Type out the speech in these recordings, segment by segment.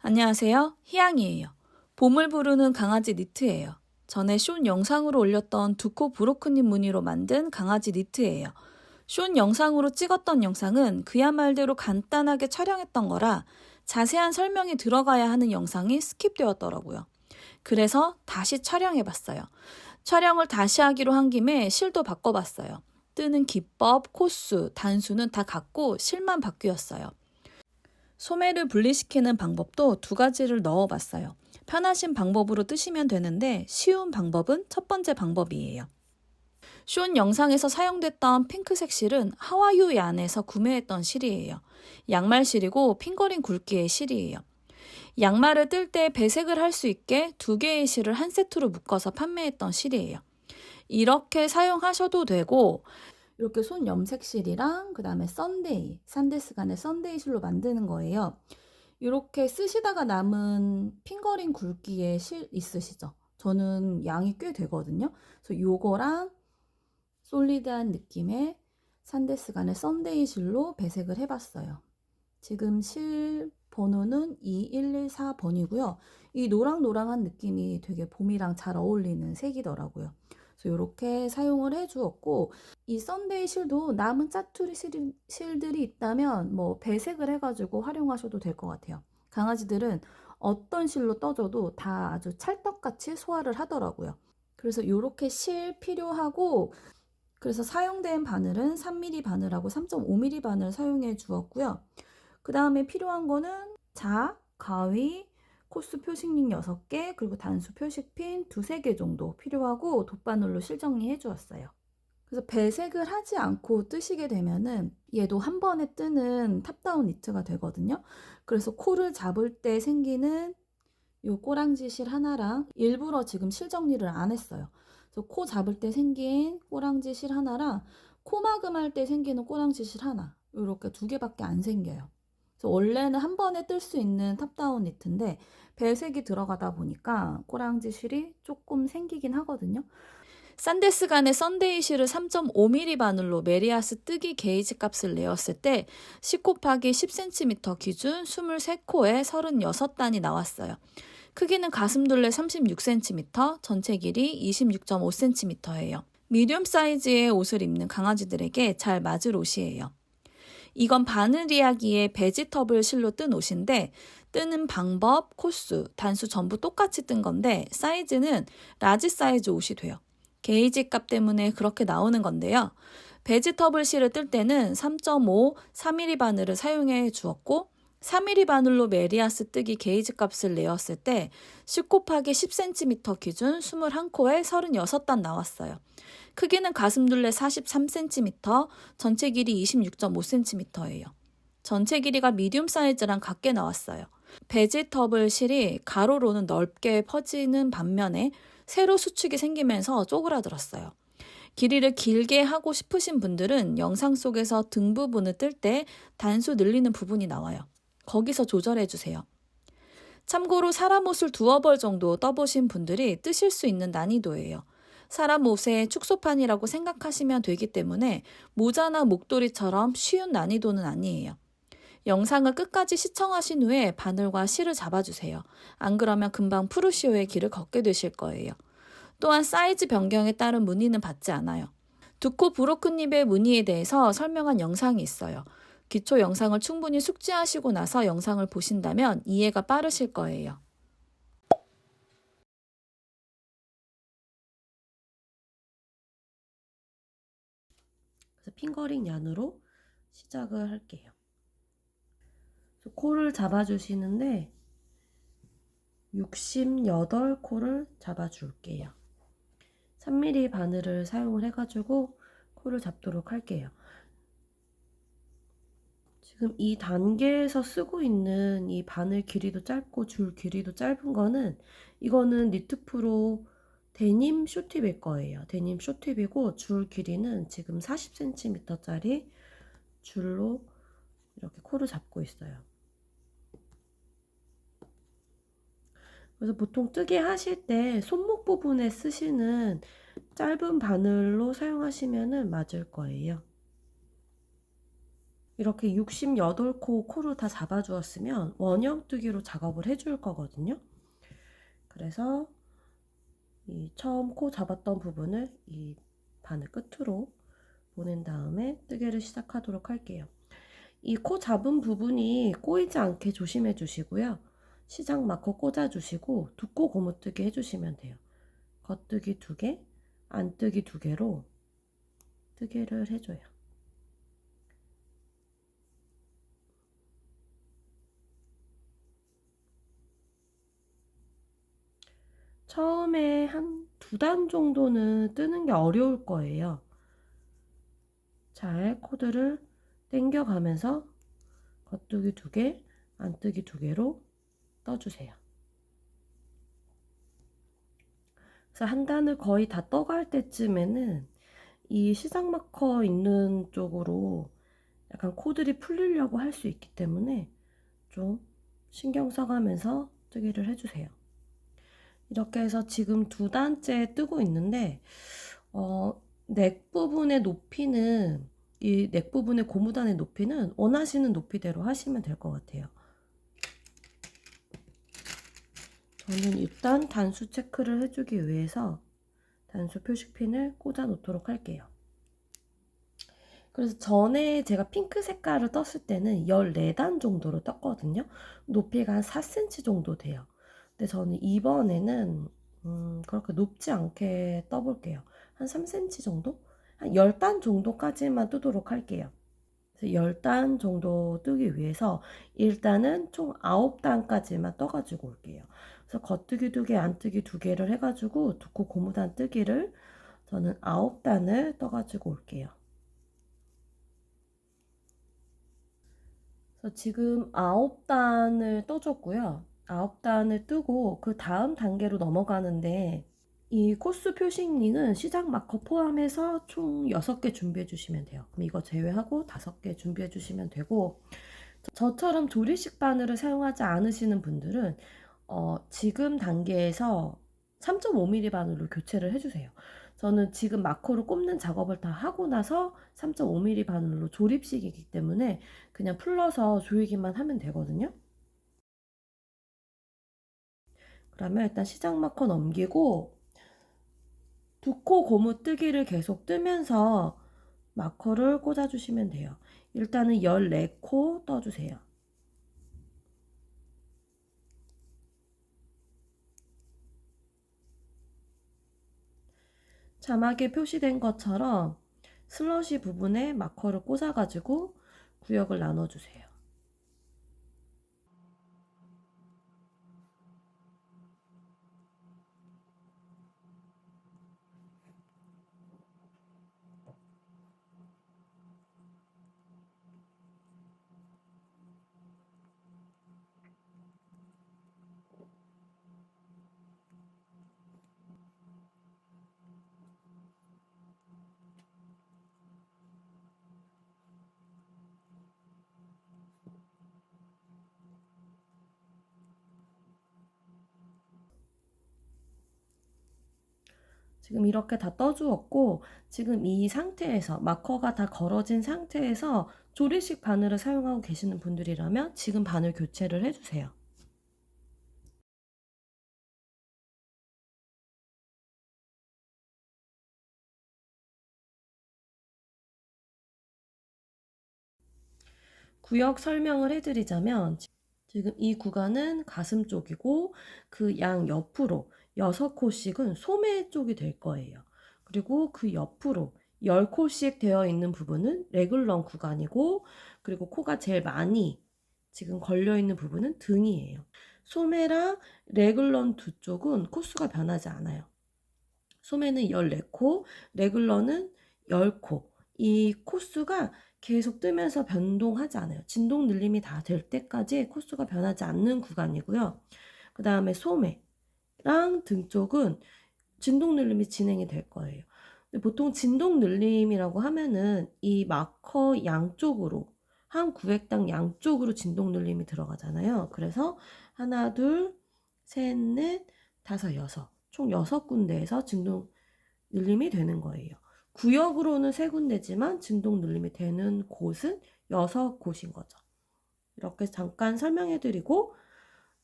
안녕하세요. 희양이에요. 봄을 부르는 강아지 니트예요. 전에 숀 영상으로 올렸던 두코 브로크님 무늬로 만든 강아지 니트예요. 숀 영상으로 찍었던 영상은 그야말로 간단하게 촬영했던 거라 자세한 설명이 들어가야 하는 영상이 스킵되었더라고요. 그래서 다시 촬영해봤어요. 촬영을 다시 하기로 한 김에 실도 바꿔봤어요. 뜨는 기법, 코수, 단수는 다 같고 실만 바뀌었어요. 소매를 분리시키는 방법도 두 가지를 넣어봤어요. 편하신 방법으로 뜨시면 되는데 쉬운 방법은 첫 번째 방법이에요. 숀 영상에서 사용됐던 핑크색 실은 하와유 얀에서 구매했던 실이에요. 양말 실이고 핑거링 굵기의 실이에요. 양말을 뜰 때 배색을 할 수 있게 두 개의 실을 한 세트로 묶어서 판매했던 실이에요. 이렇게 사용하셔도 되고 이렇게 손 염색 실이랑 그 다음에 썬데이, 산데스간의 썬데이 실로 만드는 거예요. 이렇게 쓰시다가 남은 핑거링 굵기의 실 있으시죠? 저는 양이 꽤 되거든요. 그래서 요거랑 솔리드한 느낌의 산데스간의 썬데이 실로 배색을 해봤어요. 지금 실 번호는 2114번이고요. 이 노랑노랑한 느낌이 되게 봄이랑 잘 어울리는 색이더라고요. 그래서 이렇게 사용을 해주었고, 이 썬데이 실도 남은 짜투리 실들이 있다면 뭐 배색을 해가지고 활용하셔도 될 것 같아요. 강아지들은 어떤 실로 떠줘도 다 아주 찰떡같이 소화를 하더라고요. 그래서 이렇게 실 필요하고, 그래서 사용된 바늘은 3mm 바늘하고 3.5mm 바늘 사용해 주었고요. 그 다음에 필요한 거는 자, 가위, 코스 표식링 6개, 그리고 단수 표식핀 2~3개 정도 필요하고 돗바늘로 실정리해 주었어요. 그래서 배색을 하지 않고 뜨시게 되면은 얘도 한 번에 뜨는 탑다운 니트가 되거든요. 그래서 코를 잡을 때 생기는 요 꼬랑지 실 하나랑 일부러 지금 실 정리를 안 했어요. 그래서 코 잡을 때 생긴 꼬랑지 실 하나랑 코 마금할 때 생기는 꼬랑지 실 하나, 이렇게 두 개밖에 안 생겨요. 그래서 원래는 한 번에 뜰 수 있는 탑다운 니트인데 배색이 들어가다 보니까 꼬랑지 실이 조금 생기긴 하거든요. 산데스간의 썬데이 실을 3.5mm 바늘로 메리아스 뜨기 게이지 값을 내었을 때 10 곱하기 10cm 기준 23코에 36단이 나왔어요. 크기는 가슴둘레 36cm, 전체 길이 26.5cm예요. 미디움 사이즈의 옷을 입는 강아지들에게 잘 맞을 옷이에요. 이건 바늘 이야기의 베지터블 실로 뜬 옷인데 뜨는 방법, 코수, 단수 전부 똑같이 뜬 건데 사이즈는 라지 사이즈 옷이 돼요. 게이지 값 때문에 그렇게 나오는 건데요. 베지터블 실을 뜰 때는 3.5, 4mm 바늘을 사용해 주었고 4mm 바늘로 메리아스 뜨기 게이지 값을 내었을 때 10 곱하기 10cm 기준 21코에 36단 나왔어요. 크기는 가슴둘레 43cm, 전체 길이 26.5cm예요. 전체 길이가 미디움 사이즈랑 같게 나왔어요. 베지터블 실이 가로로는 넓게 퍼지는 반면에 세로 수축이 생기면서 쪼그라들었어요. 길이를 길게 하고 싶으신 분들은 영상 속에서 등 부분을 뜰 때 단수 늘리는 부분이 나와요. 거기서 조절해 주세요. 참고로 사람 옷을 두어 벌 정도 떠보신 분들이 뜨실 수 있는 난이도예요. 사람 옷의 축소판이라고 생각하시면 되기 때문에 모자나 목도리처럼 쉬운 난이도는 아니에요. 영상을 끝까지 시청하신 후에 바늘과 실을 잡아주세요. 안 그러면 금방 푸르시오의 길을 걷게 되실 거예요. 또한 사이즈 변경에 따른 무늬는 받지 않아요. 두코 브로크닙의 무늬에 대해서 설명한 영상이 있어요. 기초 영상을 충분히 숙지하시고 나서 영상을 보신다면 이해가 빠르실 거예요. 그래서 핑거링 얀으로 시작을 할게요. 코를 잡아주시는데 68코를 잡아줄게요. 3mm 바늘을 사용을 해가지고 코를 잡도록 할게요. 지금 이 단계에서 쓰고 있는 이 바늘 길이도 짧고 줄 길이도 짧은 거는 이거는 니트프로 데님 쇼팁일 거예요. 데님 쇼팁이고 줄 길이는 지금 40cm짜리 줄로 이렇게 코를 잡고 있어요. 그래서 보통 뜨개 하실 때 손목 부분에 쓰시는 짧은 바늘로 사용하시면 맞을 거예요. 이렇게 68코 코를 다 잡아주었으면 원형뜨기로 작업을 해줄 거거든요. 그래서 이 처음 코 잡았던 부분을 이 바늘 끝으로 보낸 다음에 뜨개를 시작하도록 할게요. 이 코 잡은 부분이 꼬이지 않게 조심해 주시고요. 시작 마커 꽂아 주시고 두 코 고무뜨기 해주시면 돼요. 겉뜨기 2개, 안뜨기 2개로 뜨개를 해줘요. 처음에 한 2단 정도는 뜨는 게 어려울 거예요. 잘 코드를 당겨가면서 겉뜨기 2개, 안뜨기 2개로 떠주세요. 그래서 한 단을 거의 다 떠갈 때쯤에는 이 시작 마커 있는 쪽으로 약간 코들이 풀리려고 할 수 있기 때문에 좀 신경 써가면서 뜨기를 해주세요. 이렇게 해서 지금 2단째 뜨고 있는데 넥 부분의 높이는 이 넥 부분의 고무단의 높이는 원하시는 높이대로 하시면 될 것 같아요. 저는 일단 단수 체크를 해주기 위해서 단수 표식핀을 꽂아 놓도록 할게요. 그래서 전에 제가 핑크 색깔을 떴을 때는 14단 정도로 떴거든요. 높이가 한 4cm 정도 돼요. 근데 저는 이번에는 그렇게 높지 않게 떠볼게요. 한 3cm 정도? 한 10단 정도까지만 뜨도록 할게요. 그래서 10단 정도 뜨기 위해서 일단은 총 9단까지만 떠가지고 올게요. 그래서 겉뜨기 2개, 안뜨기 2개를 해가지고 두 코 고무단 뜨기를 저는 9단을 떠가지고 올게요. 그래서 지금 9단을 떠줬고요. 9단을 뜨고 그 다음 단계로 넘어가는데 이 코스 표식링은 시작 마커 포함해서 총 6개 준비해 주시면 돼요. 그럼 이거 제외하고 5개 준비해 주시면 되고 저처럼 조리식 바늘을 사용하지 않으시는 분들은 지금 단계에서 3.5mm 바늘로 교체를 해주세요. 저는 지금 마커로 꼽는 작업을 다 하고 나서 3.5mm 바늘로 조립식이기 때문에 그냥 풀러서 조이기만 하면 되거든요. 그러면 일단 시작 마커 넘기고 두 코 고무뜨기를 계속 뜨면서 마커를 꽂아주시면 돼요. 일단은 14코 떠주세요. 자막에 표시된 것처럼 슬러시 부분에 마커를 꽂아가지고 구역을 나눠주세요. 지금 이렇게 다 떠주었고 지금 이 상태에서 마커가 다 걸어진 상태에서 조리식 바늘을 사용하고 계시는 분들이라면 지금 바늘 교체를 해주세요. 구역 설명을 해드리자면 지금 이 구간은 가슴 쪽이고 그 양 옆으로 6코씩은 소매 쪽이 될 거예요. 그리고 그 옆으로 10코씩 되어 있는 부분은 레글런 구간이고 그리고 코가 제일 많이 지금 걸려 있는 부분은 등이에요. 소매랑 레글런 두 쪽은 코수가 변하지 않아요. 소매는 14코, 레글러는 10코. 이 코수가 계속 뜨면서 변동하지 않아요. 진동 늘림이 다 될 때까지 코수가 변하지 않는 구간이고요. 그 다음에 소매랑 등 쪽은 진동 늘림이 진행이 될 거예요. 근데 보통 진동 늘림이라고 하면은 이 마커 양쪽으로 한 구획당 양쪽으로 진동 늘림이 들어가잖아요. 그래서 하나, 둘, 셋, 넷, 다섯, 여섯 총 6군데에서 진동 늘림이 되는 거예요. 구역으로는 3군데지만 진동 늘림이 되는 곳은 6곳인 거죠. 이렇게 잠깐 설명해드리고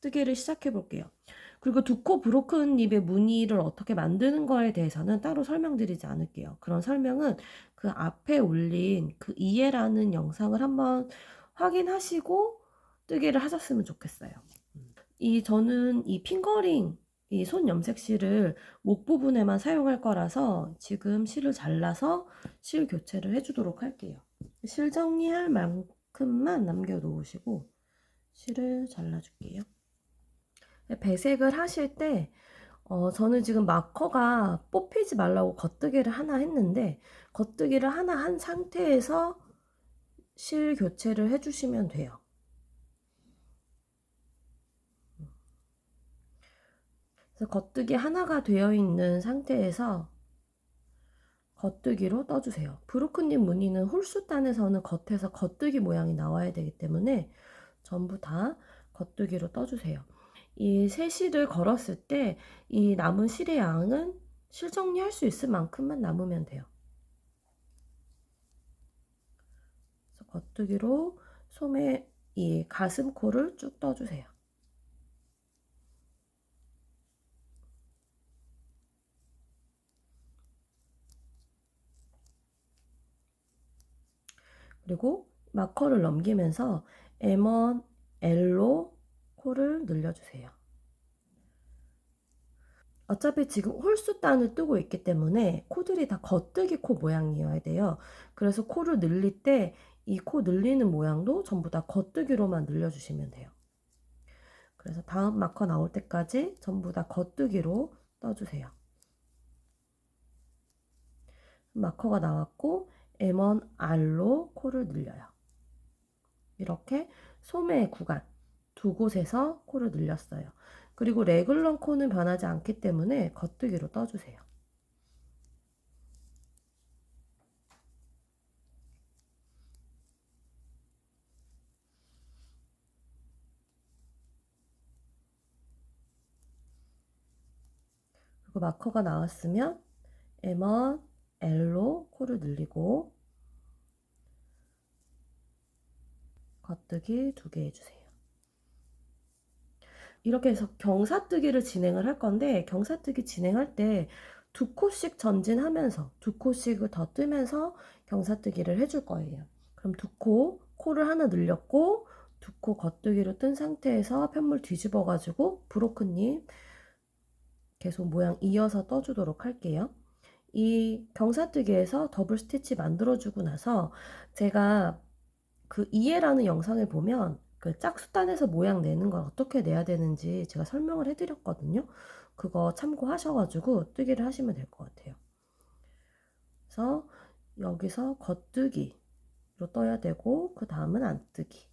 뜨개를 시작해 볼게요. 그리고 두 코 브로큰 립의 무늬를 어떻게 만드는 거에 대해서는 따로 설명드리지 않을게요. 그런 설명은 그 앞에 올린 그 이해라는 영상을 한번 확인하시고 뜨개를 하셨으면 좋겠어요. 저는 이 핑거링, 이 손 염색 실을 목 부분에만 사용할 거라서 지금 실을 잘라서 실 교체를 해주도록 할게요. 실 정리할 만큼만 남겨놓으시고 실을 잘라줄게요. 배색을 하실 때 저는 지금 마커가 뽑히지 말라고 겉뜨기를 하나 했는데 겉뜨기를 하나 한 상태에서 실 교체를 해주시면 돼요. 그래서 겉뜨기 하나가 되어 있는 상태에서 겉뜨기로 떠주세요. 브로큰잎 무늬는 홀수단에서는 겉에서 겉뜨기 모양이 나와야 되기 때문에 전부 다 겉뜨기로 떠주세요. 이 새 실을 걸었을 때 이 남은 실의 양은 실 정리할 수 있을 만큼만 남으면 돼요. 그래서 겉뜨기로 소매 이 가슴코를 쭉 떠주세요. 그리고 마커를 넘기면서 M1, L로 코를 늘려주세요. 어차피 지금 홀수단을 뜨고 있기 때문에 코들이 다 겉뜨기 코 모양이어야 돼요. 그래서 코를 늘릴 때 이 코 늘리는 모양도 전부 다 겉뜨기로만 늘려주시면 돼요. 그래서 다음 마커 나올 때까지 전부 다 겉뜨기로 떠주세요. 마커가 나왔고 M1, R로 코를 늘려요. 이렇게 소매 구간 두 곳에서 코를 늘렸어요. 그리고 레귤러 코는 변하지 않기 때문에 겉뜨기로 떠주세요. 그리고 마커가 나왔으면 M1, L로 코를 늘리고 겉뜨기 2개 해주세요. 이렇게 해서 경사뜨기를 진행을 할 건데 경사뜨기 진행할 때 2코씩 전진하면서 2코씩을 더 뜨면서 경사뜨기를 해줄 거예요. 그럼 2코, 코를 하나 늘렸고 2코 겉뜨기로 뜬 상태에서 편물 뒤집어 가지고 브로큰잎 계속 모양 이어서 떠주도록 할게요. 이 경사뜨기에서 더블 스티치 만들어주고 나서 제가 그 이해라는 영상을 보면 그 짝수단에서 모양 내는 걸 어떻게 내야 되는지 제가 설명을 해드렸거든요. 그거 참고하셔가지고 뜨기를 하시면 될 것 같아요. 그래서 여기서 겉뜨기로 떠야 되고 그 다음은 안뜨기.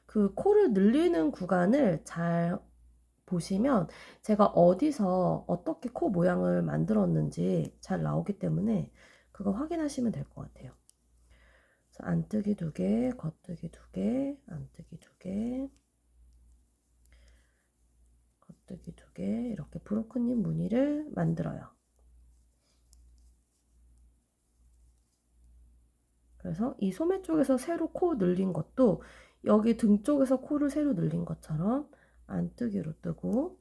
그 코를 늘리는 구간을 잘 보시면 제가 어디서 어떻게 코 모양을 만들었는지 잘 나오기 때문에 그거 확인하시면 될 것 같아요. 안뜨기 2개, 겉뜨기 2개, 안뜨기 2개, 겉뜨기 2개 이렇게 브로큰잎 무늬를 만들어요. 그래서 이 소매 쪽에서 새로 코 늘린 것도 여기 등 쪽에서 코를 새로 늘린 것처럼 안뜨기로 뜨고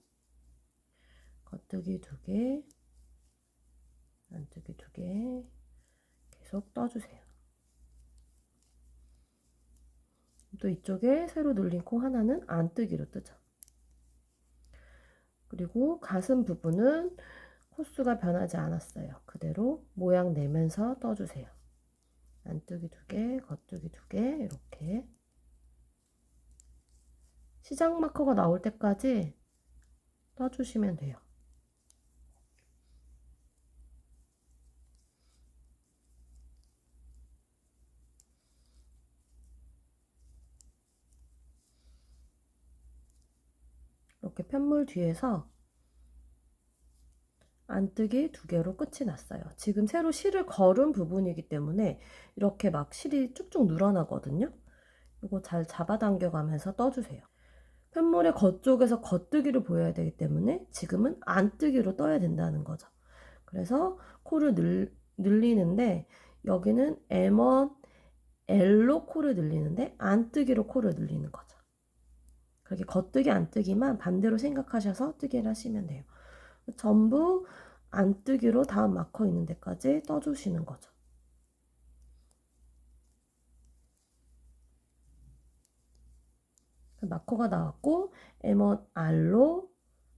겉뜨기 2개, 안뜨기 2개 계속 떠주세요. 또 이쪽에 새로 늘린 코 하나는 안뜨기로 뜨죠. 그리고 가슴 부분은 코수가 변하지 않았어요. 그대로 모양 내면서 떠주세요. 안뜨기 2개, 겉뜨기 2개 이렇게 시작 마커가 나올 때까지 떠주시면 돼요. 이렇게 편물 뒤에서 안뜨기 2개로 끝이 났어요. 지금 새로 실을 걸은 부분이기 때문에 이렇게 막 실이 쭉쭉 늘어나거든요. 이거 잘 잡아당겨 가면서 떠주세요. 편물의 겉쪽에서 겉뜨기를 보여야 되기 때문에 지금은 안뜨기로 떠야 된다는 거죠. 그래서 코를 늘리는데 여기는 M1, L로 코를 늘리는데 안뜨기로 코를 늘리는 거죠. 그렇게 겉뜨기 안뜨기만 반대로 생각하셔서 뜨기를 하시면 돼요. 전부 안뜨기로 다음 마커 있는 데까지 떠주시는 거죠. 마커가 나왔고 M1 R로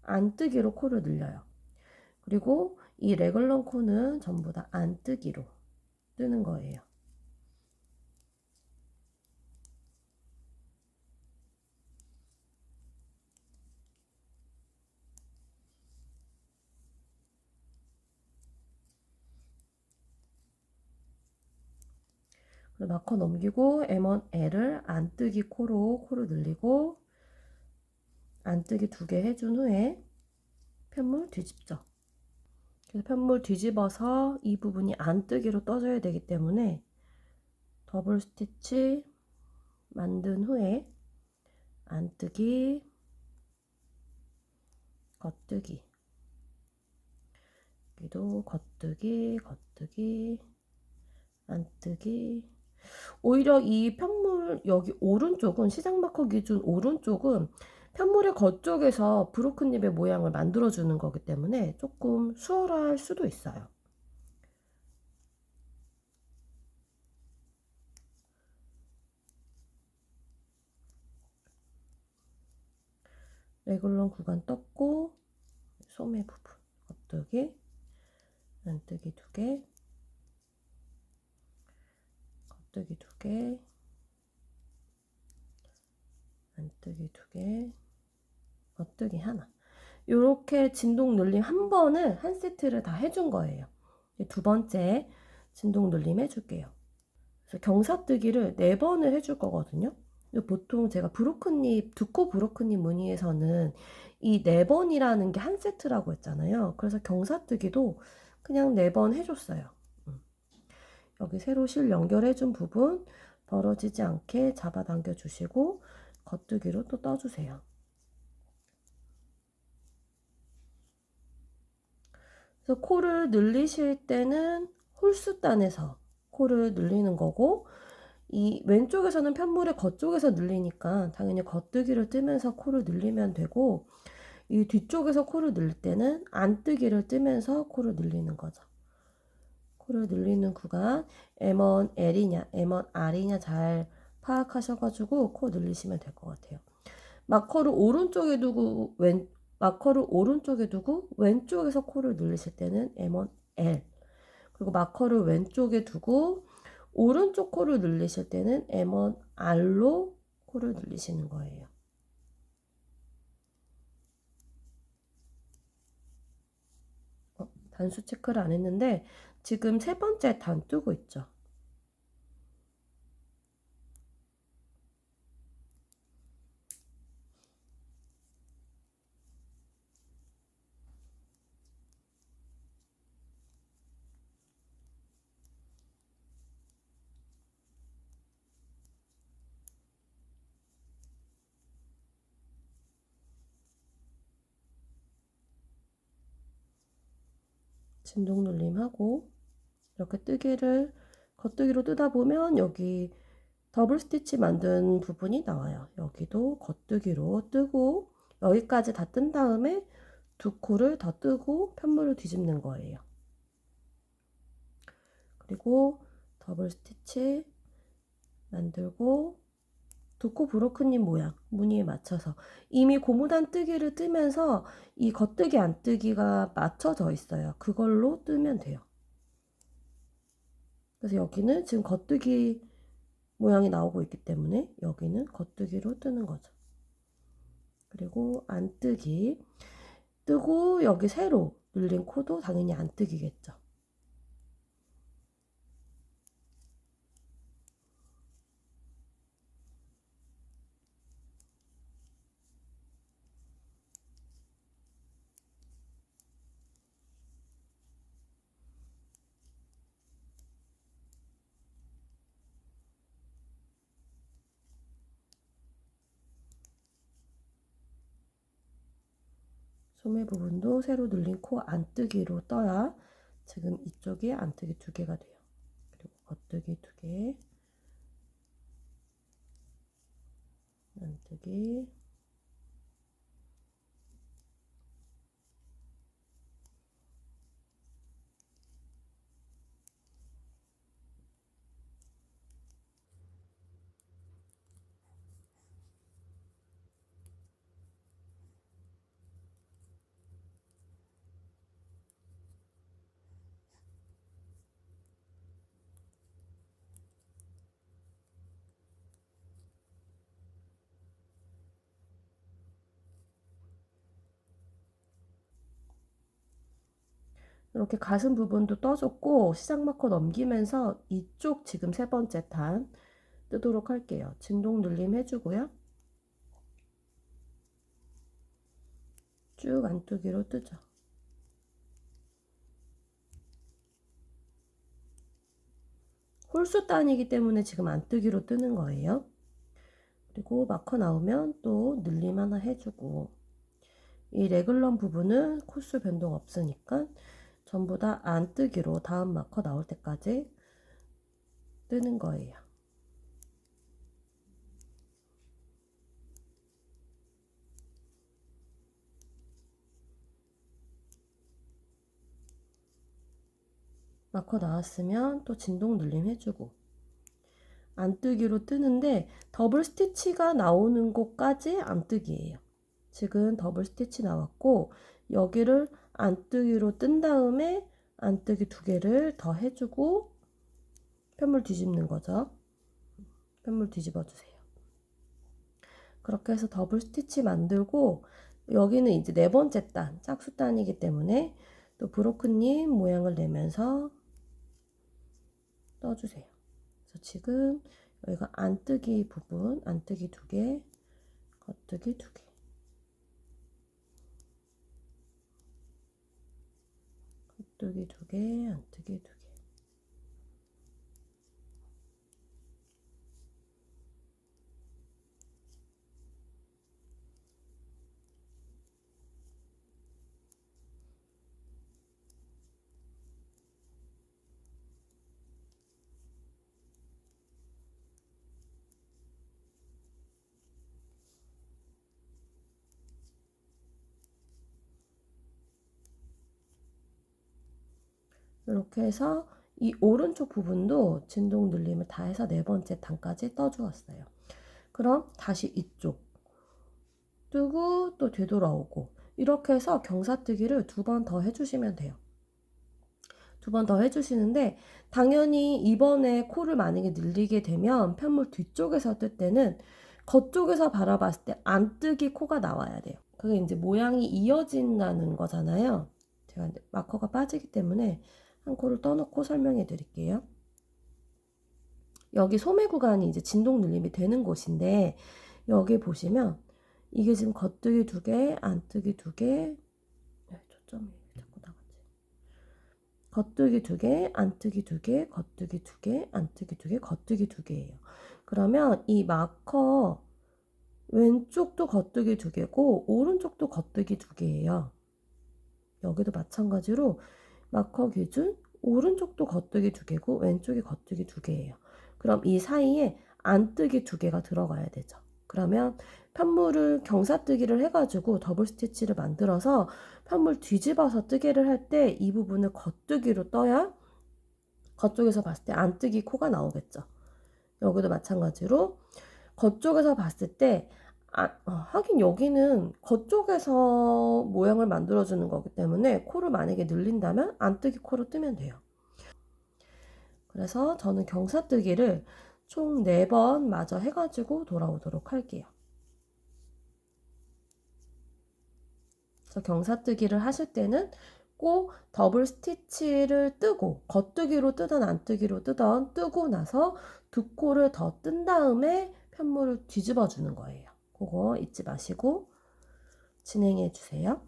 안뜨기로 코를 늘려요. 그리고 이 레글런 코는 전부 다 안뜨기로 뜨는 거예요. 마커 넘기고 M1L을 안뜨기 코로 코를 늘리고 안뜨기 2개 해준 후에 편물 뒤집죠. 그래서 편물 뒤집어서 이 부분이 안뜨기로 떠줘야 되기 때문에 더블 스티치 만든 후에 안뜨기, 겉뜨기, 여기도 겉뜨기, 겉뜨기, 안뜨기. 오히려 이 편물 여기 오른쪽은 시작 마커 기준 오른쪽은 편물의 겉쪽에서 브로큰잎의 모양을 만들어주는 거기 때문에 조금 수월할 수도 있어요. 레귤런 구간 떴고 소매 부분 겉뜨기, 안뜨기 2개, 겉뜨기 2개, 안뜨기 2개, 겉뜨기 하나. 이렇게 진동 눌림 한 번을 한 세트를 다 해준 거예요. 두 번째 진동 눌림 해줄게요. 그래서 경사뜨기를 4번을 해줄 거거든요. 보통 제가 브로큰잎, 두코 브로큰잎 무늬에서는 이 4번이라는 게 한 세트라고 했잖아요. 그래서 경사뜨기도 그냥 4번 해줬어요. 여기 세로 실 연결해준 부분 벌어지지 않게 잡아당겨 주시고 겉뜨기로 또 떠주세요. 그래서 코를 늘리실 때는 홀수단에서 코를 늘리는 거고 이 왼쪽에서는 편물의 겉쪽에서 늘리니까 당연히 겉뜨기를 뜨면서 코를 늘리면 되고 이 뒤쪽에서 코를 늘릴 때는 안뜨기를 뜨면서 코를 늘리는 거죠. 코를 늘리는 구간 M1 L이냐 M1 R이냐 잘 파악하셔가지고 코 늘리시면 될 것 같아요. 마커를 오른쪽에 두고 마커를 오른쪽에 두고 왼쪽에서 코를 늘리실 때는 M1 L, 그리고 마커를 왼쪽에 두고 오른쪽 코를 늘리실 때는 M1 R로 코를 늘리시는 거예요. 단수 체크를 안 했는데 지금 3번째 단 뜨고 있죠. 진동 눌림하고 이렇게 뜨기를 겉뜨기로 뜨다 보면 여기 더블 스티치 만든 부분이 나와요. 여기도 겉뜨기로 뜨고 여기까지 다 뜬 다음에 2코를 더 뜨고 편물을 뒤집는 거예요. 그리고 더블 스티치 만들고 2코 브로큰잎 모양 무늬에 맞춰서 이미 고무단 뜨기를 뜨면서 이 겉뜨기 안뜨기가 맞춰져 있어요. 그걸로 뜨면 돼요. 그래서 여기는 지금 겉뜨기 모양이 나오고 있기 때문에 여기는 겉뜨기로 뜨는 거죠. 그리고 안뜨기 뜨고 여기 세로 눌린 코도 당연히 안뜨기겠죠. 소매 부분도 세로 눌린 코 안뜨기로 떠야 지금 이쪽에 안뜨기 2개가 돼요. 그리고 겉뜨기 2개, 안뜨기. 이렇게 가슴 부분도 떠줬고 시작 마커 넘기면서 이쪽 지금 세 번째 탄 뜨도록 할게요. 진동 눌림 해주고요. 쭉 안뜨기로 뜨죠. 홀수 단이기 때문에 지금 안뜨기로 뜨는 거예요. 그리고 마커 나오면 또 늘림 하나 해주고, 이 레글런 부분은 코스 변동 없으니까 전부 다 안뜨기로 다음 마커 나올 때까지 뜨는 거예요. 마커 나왔으면 또 진동 눌림 해주고, 안뜨기로 뜨는데 더블 스티치가 나오는 곳까지 안뜨기예요. 지금 더블 스티치 나왔고 여기를 안뜨기로 뜬 다음에 안뜨기 2개를 더 해주고 편물 뒤집는 거죠. 편물 뒤집어 주세요. 그렇게 해서 더블 스티치 만들고, 여기는 이제 네 번째 단, 짝수 단이기 때문에 또 브로큰님 모양을 내면서 떠주세요. 그래서 지금 여기가 안뜨기 부분, 안뜨기 2개, 겉뜨기 2개. 겉뜨기 2개, 안뜨기 2개. 이렇게 해서 이 오른쪽 부분도 진동 눌림을 다 해서 네 번째 단까지 떠주었어요. 그럼 다시 이쪽 뜨고 또 되돌아오고, 이렇게 해서 경사뜨기를 2번 더 해주시면 돼요. 2번 더 해주시는데, 당연히 이번에 코를 만약에 늘리게 되면 편물 뒤쪽에서 뜰 때는 겉쪽에서 바라봤을 때 안뜨기 코가 나와야 돼요. 그게 이제 모양이 이어진다는 거잖아요. 제가 이제 마커가 빠지기 때문에 한 코를 떠놓고 설명해 드릴게요. 여기 소매 구간이 이제 진동 눌림이 되는 곳인데, 여기 보시면 이게 지금 겉뜨기 2개, 안뜨기 2개, 초점이 자꾸 나가지. 겉뜨기 2개, 안뜨기 2개, 겉뜨기 2개, 안뜨기 2개, 겉뜨기 2개예요. 그러면 이 마커 왼쪽도 겉뜨기 2개고 오른쪽도 겉뜨기 2개예요. 여기도 마찬가지로 마커 기준 오른쪽도 겉뜨기 2개고 왼쪽이 겉뜨기 2개예요. 그럼 이 사이에 안뜨기 2개가 들어가야 되죠. 그러면 편물을 경사뜨기를 해가지고 더블 스티치를 만들어서 편물 뒤집어서 뜨개를 할 때 이 부분을 겉뜨기로 떠야 겉쪽에서 봤을 때 안뜨기 코가 나오겠죠. 여기도 마찬가지로 겉쪽에서 봤을 때 하긴 여기는 겉쪽에서 모양을 만들어주는 거기 때문에 코를 만약에 늘린다면 안뜨기 코로 뜨면 돼요. 그래서 저는 경사뜨기를 총 4번 마저 해가지고 돌아오도록 할게요. 그래서 경사뜨기를 하실 때는 꼭 더블 스티치를 뜨고, 겉뜨기로 뜨던 안뜨기로 뜨던 뜨고 나서 2코를 더 뜬 다음에 편물을 뒤집어 주는 거예요. 그거 잊지 마시고 진행해 주세요.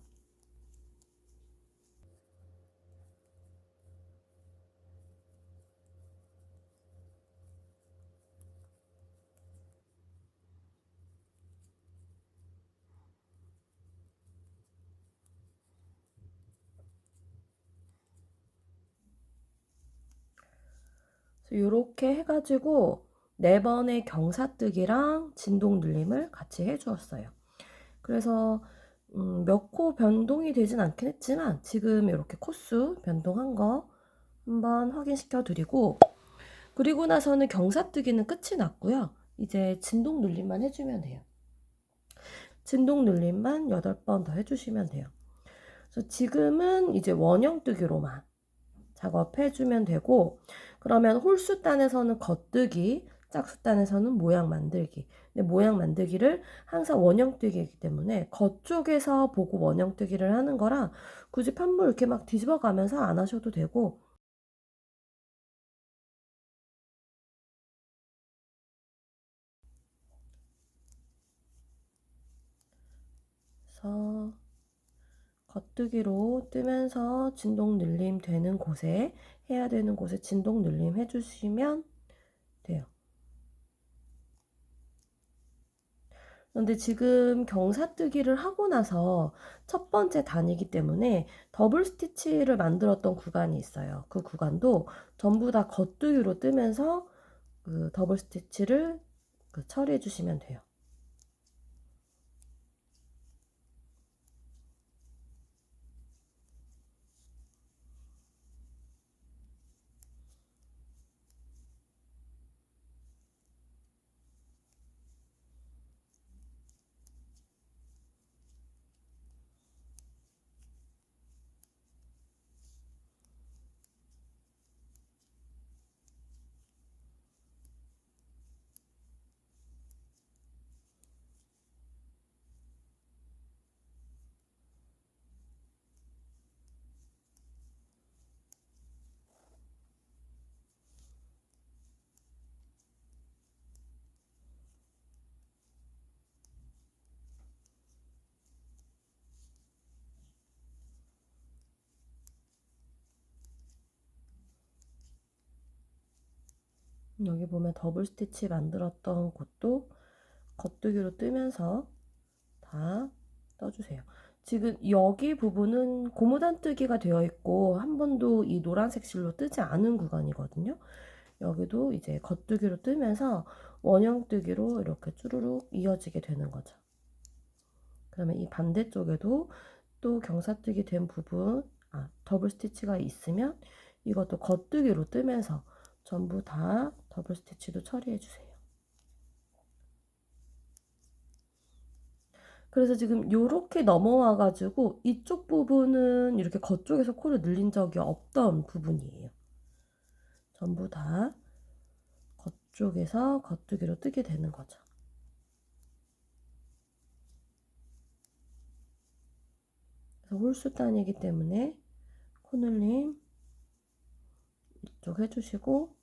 이렇게 해가지고 4번의 경사뜨기랑 진동 늘림을 같이 해주었어요. 그래서 몇 코 변동이 되진 않긴 했지만 지금 이렇게 코수 변동한 거 한번 확인시켜 드리고, 그리고 나서는 경사뜨기는 끝이 났고요. 이제 진동 눌림만 해주면 돼요. 진동 눌림만 8번 더 해주시면 돼요. 그래서 지금은 이제 원형뜨기로만 작업해주면 되고, 그러면 홀수단에서는 겉뜨기, 짝수단에서는 모양 만들기. 근데 모양 만들기를 항상 원형뜨기이기 때문에 겉쪽에서 보고 원형뜨기를 하는 거라 굳이 판물 이렇게 막 뒤집어 가면서 안 하셔도 되고, 그래서 겉뜨기로 뜨면서 진동 늘림 되는 곳에, 해야 되는 곳에 진동 늘림 해주시면 돼요. 그런데 지금 경사뜨기를 하고 나서 첫 번째 단이기 때문에 더블 스티치를 만들었던 구간이 있어요. 그 구간도 전부 다 겉뜨기로 뜨면서 그 더블 스티치를 처리해 주시면 돼요. 여기 보면 더블 스티치 만들었던 곳도 겉뜨기로 뜨면서 다 떠주세요. 지금 여기 부분은 고무단뜨기가 되어 있고 한 번도 이 노란색 실로 뜨지 않은 구간이거든요. 여기도 이제 겉뜨기로 뜨면서 원형뜨기로 이렇게 쭈루룩 이어지게 되는 거죠. 그러면 이 반대쪽에도 또 경사뜨기 된 부분, 더블 스티치가 있으면 이것도 겉뜨기로 뜨면서 전부 다 더블 스티치도 처리해 주세요. 그래서 지금 요렇게 넘어와 가지고 이쪽 부분은 이렇게 겉쪽에서 코를 늘린 적이 없던 부분이에요. 전부 다 겉쪽에서 겉뜨기로 뜨게 되는 거죠. 그래서 홀수단이기 때문에 코늘림 이쪽 해주시고,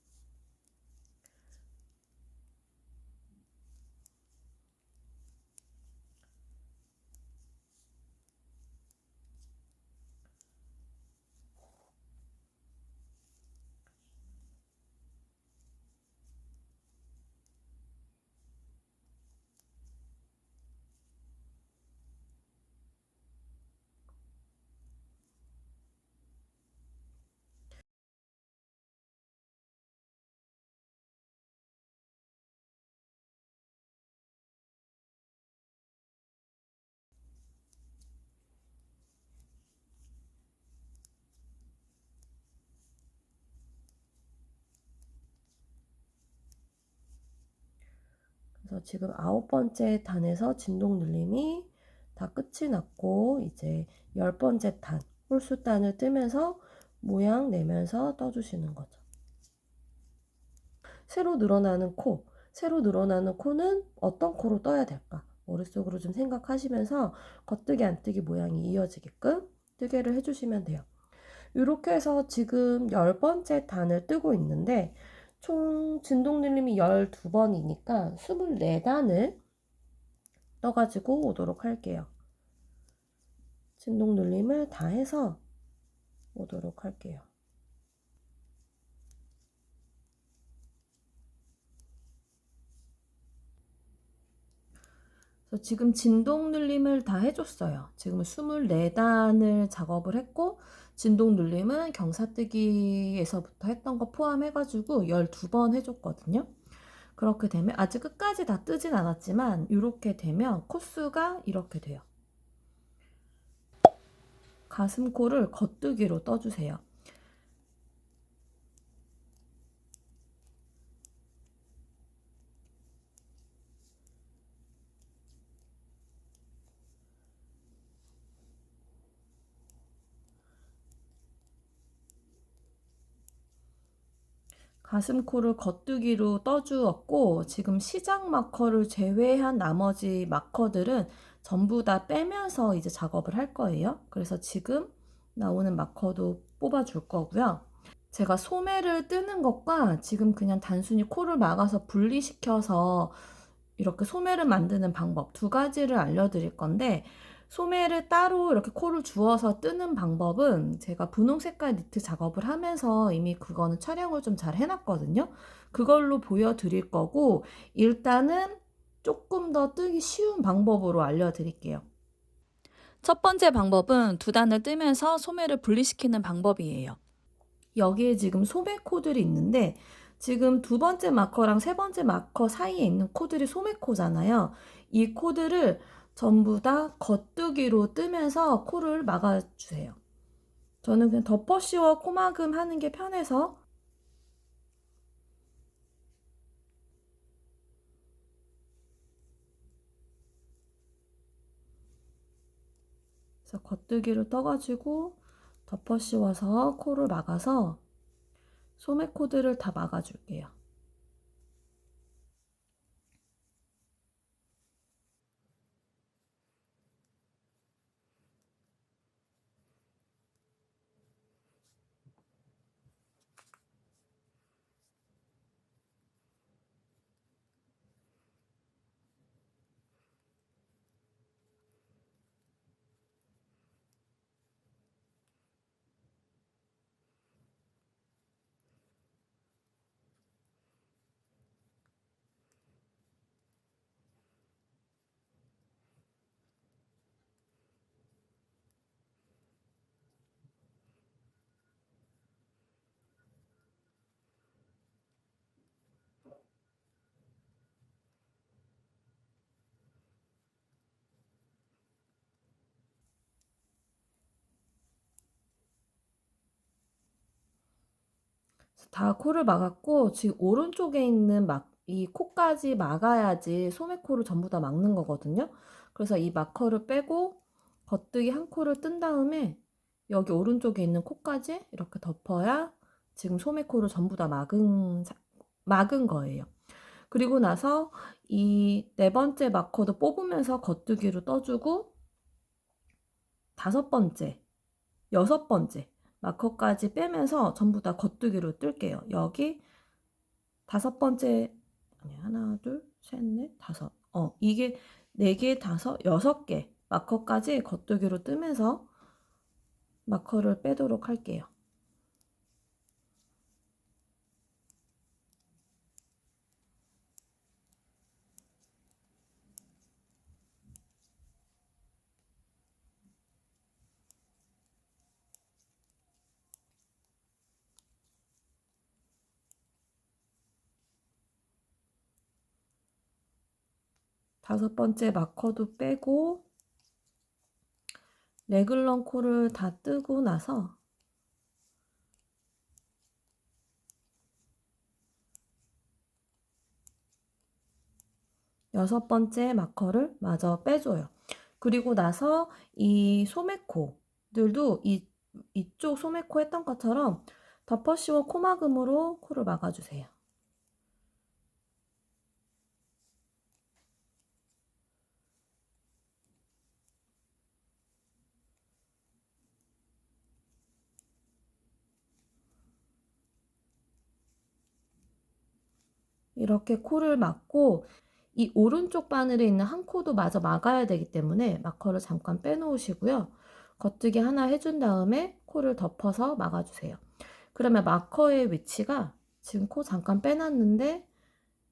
그래서 지금 9번째 단에서 진동 눌림이 다 끝이 났고, 이제 10번째 단, 홀수단을 뜨면서 모양 내면서 떠주시는 거죠. 새로 늘어나는 코, 새로 늘어나는 코는 어떤 코로 떠야 될까? 머릿속으로 좀 생각하시면서 겉뜨기 안뜨기 모양이 이어지게끔 뜨개를 해주시면 돼요. 이렇게 해서 지금 10번째 단을 뜨고 있는데 총 진동 늘림이 12번이니까 24단을 떠가지고 오도록 할게요. 진동 눌림을 다 해서 오도록 할게요. 그래서 지금 진동 눌림을 다 해줬어요. 지금 24단을 작업을 했고, 진동 눌림은 경사뜨기에서부터 했던 거 포함해가지고 12번 해줬거든요. 그렇게 되면 아직 끝까지 다 뜨진 않았지만 이렇게 되면 코수가 이렇게 돼요. 가슴코를 겉뜨기로 떠주세요. 가슴코를 겉뜨기로 떠주었고 지금 시작 마커를 제외한 나머지 마커들은 전부 다 빼면서 이제 작업을 할 거예요. 그래서 지금 나오는 마커도 뽑아줄 거고요. 제가 소매를 뜨는 것과 지금 그냥 단순히 코를 막아서 분리시켜서 이렇게 소매를 만드는 방법 두 가지를 알려드릴 건데, 소매를 따로 이렇게 코를 주워서 뜨는 방법은 제가 분홍 색깔 니트 작업을 하면서 이미 그거는 촬영을 좀 잘 해놨거든요. 그걸로 보여드릴 거고, 일단은 조금 더 뜨기 쉬운 방법으로 알려드릴게요. 첫 번째 방법은 두 단을 뜨면서 소매를 분리시키는 방법이에요. 여기에 지금 소매 코들이 있는데 지금 두 번째 마커랑 세 번째 마커 사이에 있는 코들이 소매 코잖아요. 이 코들을 전부 다 겉뜨기로 뜨면서 코를 막아주세요. 저는 그냥 덮어씌워 코막음 하는 게 편해서 그래서 겉뜨기로 떠가지고 덮어씌워서 코를 막아서 소매 코들을 다 막아줄게요. 다 코를 막았고 지금 오른쪽에 있는 이 코까지 막아야지 소매코를 전부 다 막는 거거든요. 그래서 이 마커를 빼고 겉뜨기 한 코를 뜬 다음에 여기 오른쪽에 있는 코까지 이렇게 덮어야 지금 소매코를 전부 다 막은 거예요. 그리고 나서 이 네 번째 마커도 뽑으면서 겉뜨기로 떠주고 다섯 번째, 여섯 번째 마커까지 빼면서 전부 다 겉뜨기로 뜰게요. 여기 다섯 번째, 아니, 하나, 둘, 셋, 넷, 다섯. 이게 네 개, 다섯, 여섯 개 마커까지 겉뜨기로 뜨면서 마커를 빼도록 할게요. 다섯 번째 마커도 빼고 레글런 코를 다 뜨고 나서 여섯 번째 마커를 마저 빼줘요. 그리고 나서 이 소매코들도 이쪽 소매코 했던 것처럼 덮어씌워 코막음으로 코를 막아주세요. 이렇게 코를 막고 이 오른쪽 바늘에 있는 한 코도 마저 막아야 되기 때문에 마커를 잠깐 빼놓으시고요. 겉뜨기 하나 해준 다음에 코를 덮어서 막아주세요. 그러면 마커의 위치가 지금 코 잠깐 빼놨는데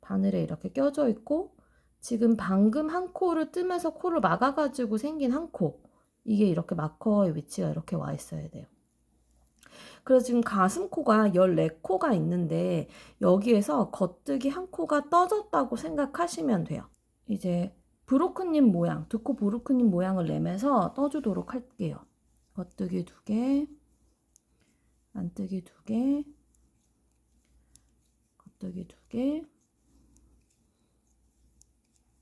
바늘에 이렇게 껴져 있고 지금 방금 한 코를 뜨면서 코를 막아가지고 생긴 한 코, 이게 이렇게 마커의 위치가 이렇게 와 있어야 돼요. 그래서 지금 가슴코가 14코가 있는데 여기에서 겉뜨기 한 코가 떠졌다고 생각하시면 돼요. 이제 브로큰잎 모양, 두 코 브로큰잎 모양을 내면서 떠주도록 할게요. 겉뜨기 2개, 안뜨기 2개, 겉뜨기 2개,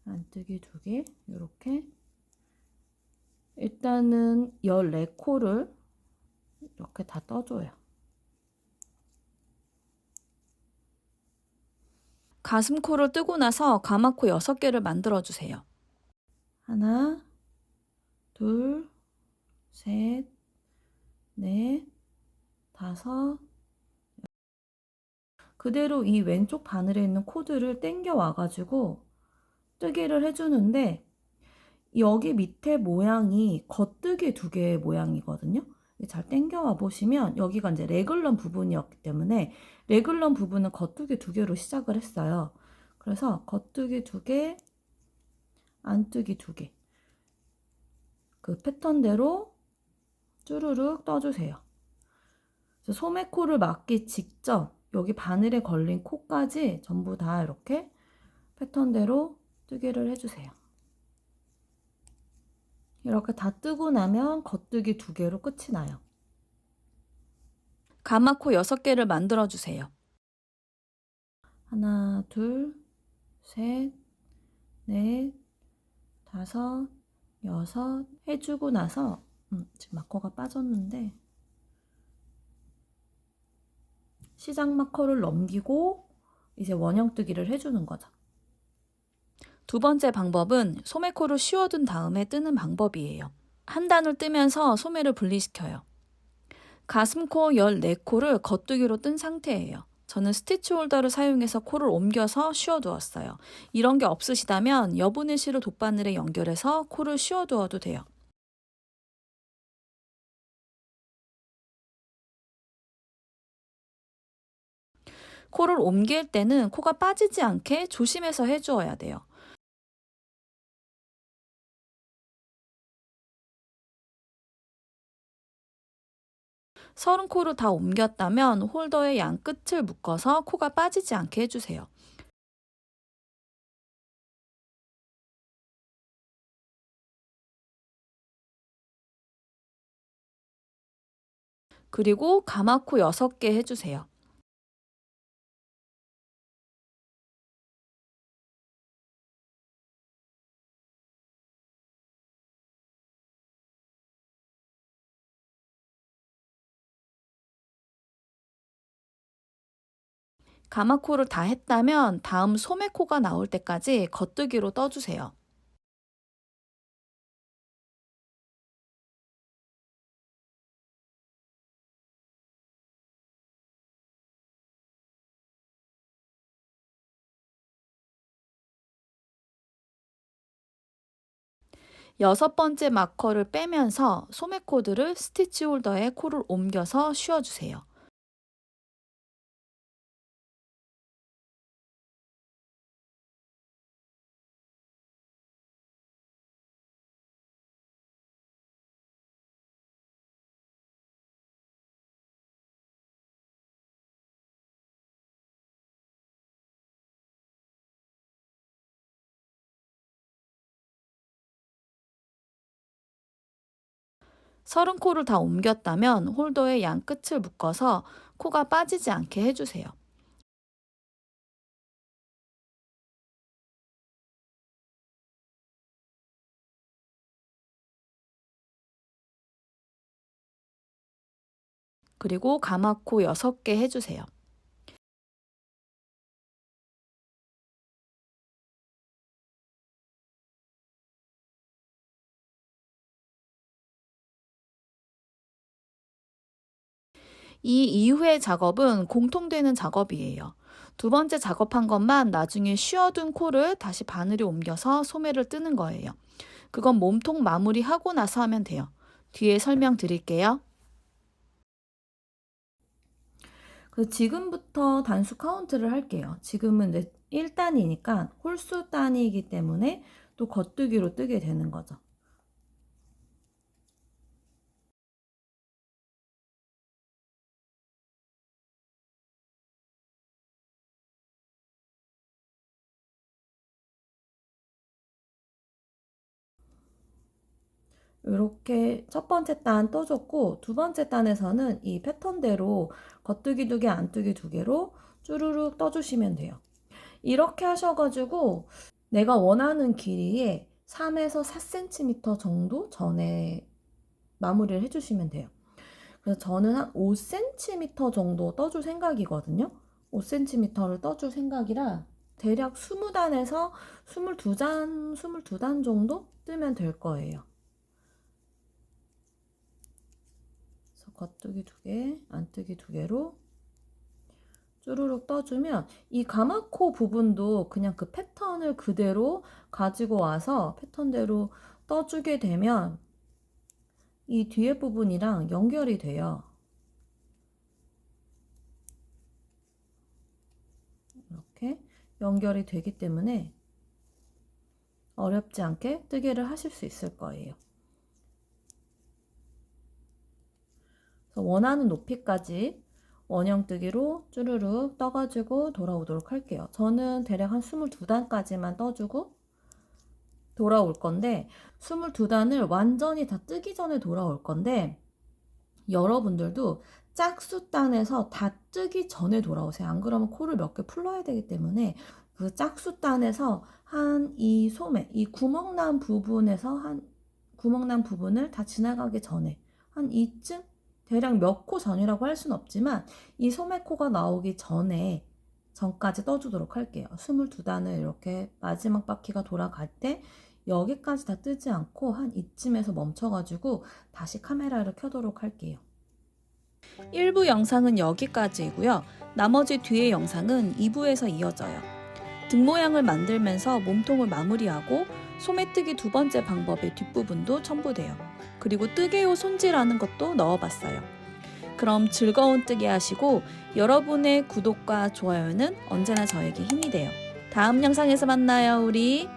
안뜨기 2개, 이렇게 일단은 14코를 이렇게 다 떠줘요. 가슴코를 뜨고 나서 가마코 6개를 만들어주세요. 하나, 둘, 셋, 넷, 다섯. 그대로 이 왼쪽 바늘에 있는 코드를 당겨 와가지고 뜨기를 해주는데 여기 밑에 모양이 겉뜨기 2개의 모양이거든요. 잘 당겨와 보시면 여기가 이제 레글런 부분이었기 때문에 레글런 부분은 겉뜨기 2개로 시작을 했어요. 그래서 겉뜨기 2개, 안뜨기 2개. 그 패턴대로 쭈루룩 떠주세요. 그래서 소매코를 막기 직전 여기 바늘에 걸린 코까지 전부 다 이렇게 패턴대로 뜨기를 해주세요. 이렇게 다 뜨고 나면 겉뜨기 2개로 끝이 나요. 가마코 6개를 만들어주세요. 하나, 둘, 셋, 넷, 다섯, 여섯 해주고 나서 지금 마커가 빠졌는데 시작 마커를 넘기고 이제 원형뜨기를 해주는 거죠. 두 번째 방법은 소매코를 씌워둔 다음에 뜨는 방법이에요. 한 단을 뜨면서 소매를 분리시켜요. 가슴코 14코를 겉뜨기로 뜬 상태예요. 저는 스티치 홀더를 사용해서 코를 옮겨서 씌워두었어요. 이런 게 없으시다면 여분의 실을 돗바늘에 연결해서 코를 씌워두어도 돼요. 코를 옮길 때는 코가 빠지지 않게 조심해서 해주어야 돼요. 서른 코를 다 옮겼다면 홀더의 양 끝을 묶어서 코가 빠지지 않게 해주세요. 그리고 가마코 6개 해주세요. 가마코를 다 했다면 다음 소매코가 나올 때까지 겉뜨기로 떠주세요. 여섯 번째 마커를 빼면서 소매코드를 스티치 홀더에 코를 옮겨서 씌워주세요. 서른 코를 다 옮겼다면 홀더의 양 끝을 묶어서 코가 빠지지 않게 해주세요. 그리고 가마코 6개 해주세요. 이 이후의 작업은 공통되는 작업이에요. 두 번째 작업한 것만 나중에 씌워둔 코를 다시 바늘에 옮겨서 소매를 뜨는 거예요. 그건 몸통 마무리하고 나서 하면 돼요. 뒤에 설명드릴게요. 그래서 지금부터 단수 카운트를 할게요. 지금은 이제 1단이니까 홀수 단위이기 때문에 또 겉뜨기로 뜨게 되는 거죠. 이렇게 첫 번째 단 떠줬고 두 번째 단에서는 이 패턴대로 겉뜨기 2개, 안뜨기 2개로 쭈루룩 떠주시면 돼요. 이렇게 하셔가지고 내가 원하는 길이에 3에서 4cm 정도 전에 마무리를 해주시면 돼요. 그래서 저는 한 5cm 정도 떠줄 생각이거든요. 5cm를 떠줄 생각이라 대략 20단에서 22단 정도 뜨면 될 거예요. 그래서 겉뜨기 2개, 안뜨기 2개로 쭈루룩 떠주면 이 가마코 부분도 그냥 그 패턴을 그대로 가지고 와서 패턴대로 떠주게 되면 이 뒤에 부분이랑 연결이 돼요. 이렇게 연결이 되기 때문에 어렵지 않게 뜨개를 하실 수 있을 거예요. 그래서 원하는 높이까지 원형뜨기로 쭈루룩 떠가지고 돌아오도록 할게요. 저는 대략 한 22단까지만 떠주고 돌아올 건데 22단을 완전히 다 뜨기 전에 돌아올 건데 여러분들도 짝수단에서 다 뜨기 전에 돌아오세요. 안 그러면 코를 몇 개 풀러야 되기 때문에 그 짝수단에서 한 이 소매, 이 구멍난 부분에서 한 구멍난 부분을 다 지나가기 전에 한 이쯤? 대략 몇 코 전이라고 할 수는 없지만 이 소매코가 나오기 전까지 떠주도록 할게요. 22단을 이렇게 마지막 바퀴가 돌아갈 때 여기까지 다 뜨지 않고 한 이쯤에서 멈춰가지고 다시 카메라를 켜도록 할게요. 1부 영상은 여기까지이고요. 나머지 뒤의 영상은 2부에서 이어져요. 등 모양을 만들면서 몸통을 마무리하고 소매뜨기 2번째 방법의 뒷부분도 첨부돼요. 그리고 뜨개요 손질하는 것도 넣어봤어요. 그럼 즐거운 뜨개 하시고 여러분의 구독과 좋아요는 언제나 저에게 힘이 돼요. 다음 영상에서 만나요, 우리.